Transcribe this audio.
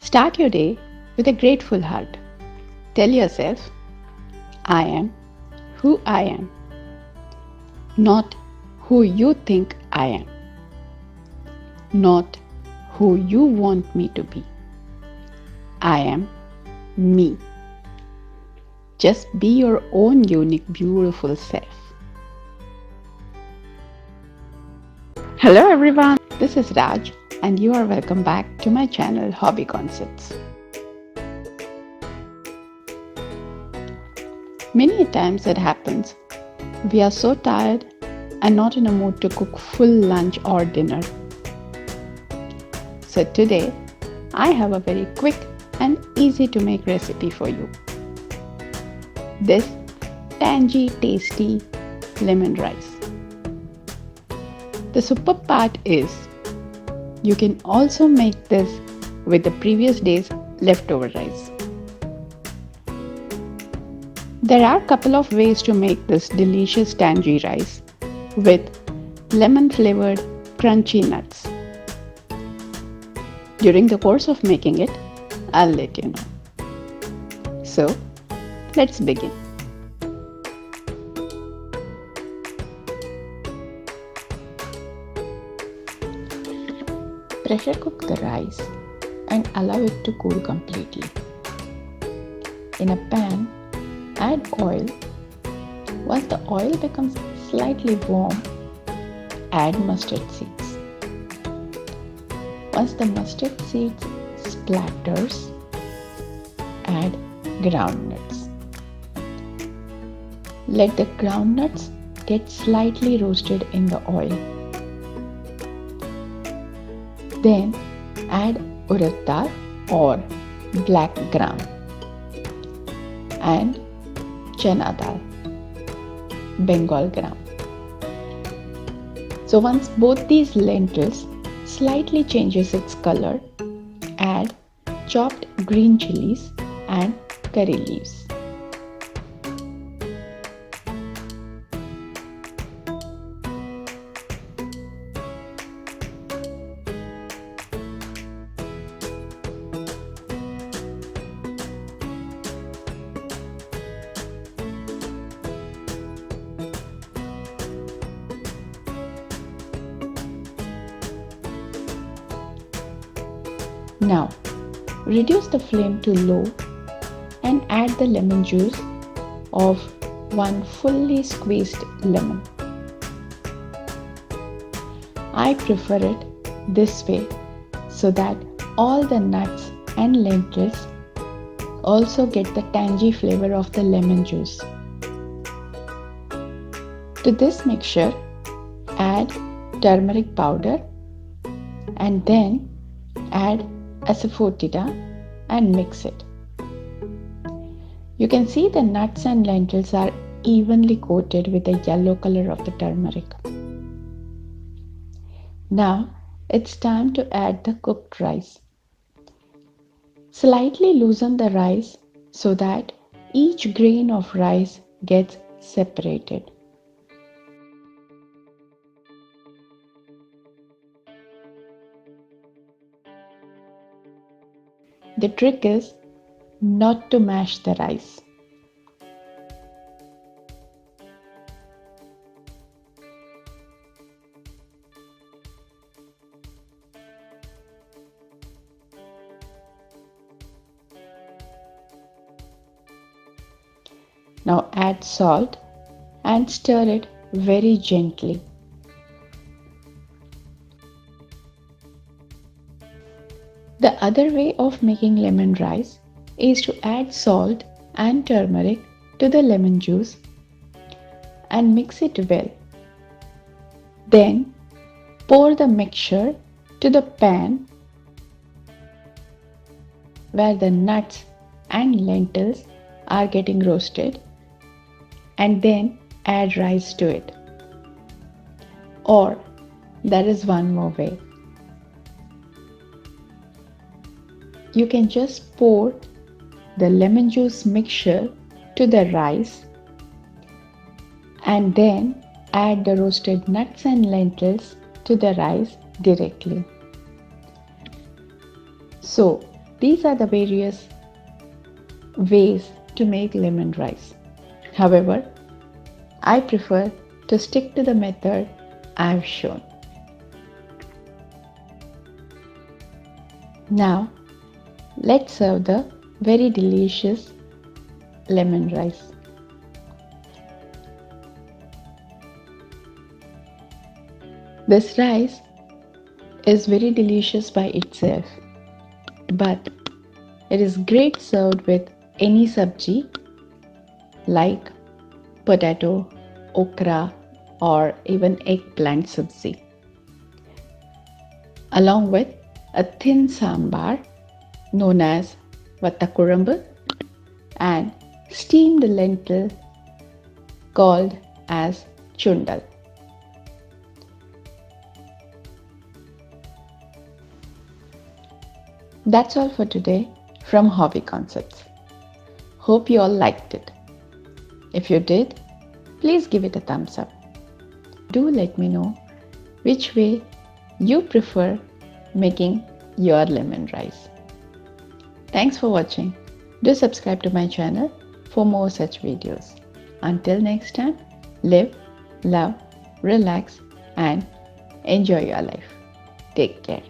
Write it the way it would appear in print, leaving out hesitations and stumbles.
Start your day with a grateful heart. Tell yourself, I am who I am, not who you think I am, not who you want me to be. I am me. Just be your own unique, beautiful self. Hello everyone, this is Raj and you are welcome back to my channel Hobby Concepts. Many times it happens, we are so tired and not in a mood to cook full lunch or dinner. So today, I have a very quick and easy to make recipe for you. This tangy, tasty lemon rice. The super part is, you can also make this with the previous day's leftover rice. There are a couple of ways to make this delicious tangy rice with lemon flavored crunchy nuts. During the course of making it, I'll let you know. So, let's begin. Pressure cook the rice and allow it to cool completely. In a pan, add oil. Once the oil becomes slightly warm, add mustard seeds. Once the mustard seeds splatters, add groundnuts. Let the groundnuts get slightly roasted in the oil. Then add urad dal or black gram and chana dal, Bengal gram. So once both these lentils slightly changes its color, add chopped green chilies and curry leaves. Now, reduce the flame to low and add the lemon juice of one fully squeezed lemon. I prefer it this way so that all the nuts and lentils also get the tangy flavor of the lemon juice. To this mixture, add turmeric powder and then add asafoetida and mix it. You can see the nuts and lentils are evenly coated with the yellow color of the turmeric. Now it's time to add the cooked rice. Slightly loosen the rice so that each grain of rice gets separated. The trick is not to mash the rice. Now add salt and stir it very gently. The other way of making lemon rice is to add salt and turmeric to the lemon juice and mix it well. Then pour the mixture to the pan where the nuts and lentils are getting roasted and then add rice to it. Or there is one more way. You can just pour the lemon juice mixture to the rice and then add the roasted nuts and lentils to the rice directly. So These are the various ways to make lemon rice. However, I prefer to stick to the method I've shown. Now, let's serve the very delicious lemon rice. This rice is very delicious by itself, but it is great served with any sabzi like potato, okra, or even eggplant sabzi, along with a thin sambar known as vattakurambu and steamed lentil called as chundal. That's all for today from Hobby Concepts. Hope you all liked it. If you did, please give it a thumbs up. Do let me know which way you prefer making your lemon rice. Thanks for watching. Do subscribe to my channel for more such videos. Until next time, live, love, relax, and enjoy your life. Take care.